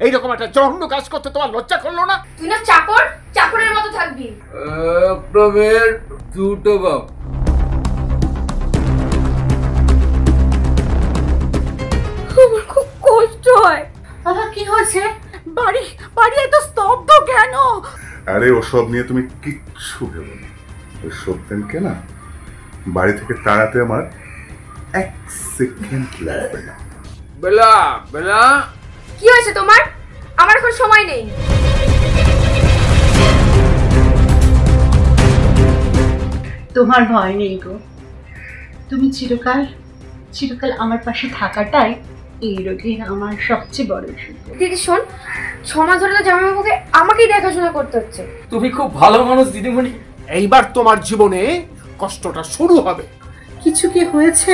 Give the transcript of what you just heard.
এইরকম একটা জঘন্য কাজ করতে তোমার লজ্জা করলো না? তুই না চাকর, চাকরের মতো থাকবি। আপনাদের দুটো বাপ। আমার খুব কষ্ট হয়। বাবা কি হয়েছে? বাড়ি বাড়ি এত স্তব্ধ কেন? আরে ওসব নিয়ে তুমি কিচ্ছু ভেবো না। ওই সত্যেনকে না বাড়ি থেকে তাড়াতে আমার 1 সেকেন্ড লাগবে না। বেলা বেলা, কি হয়েছে তোমার? আমার এখন সময় নেই। তোমার ভয় নেই গো, তুমি চিরকাল চিরকাল আমার পাশে থাকাটাই এই রোগের আমার সবচেয়ে বড় সুখ। দিদি শোন, সমাজ ধরে তো জামাইবাবুকে আমাকেই দেখাশোনা করতে হচ্ছে। তুমি খুব ভালো মানুষ দিদিমণি। এইবার তোমার জীবনে কষ্টটা শুরু হবে। কিছু কি হয়েছে?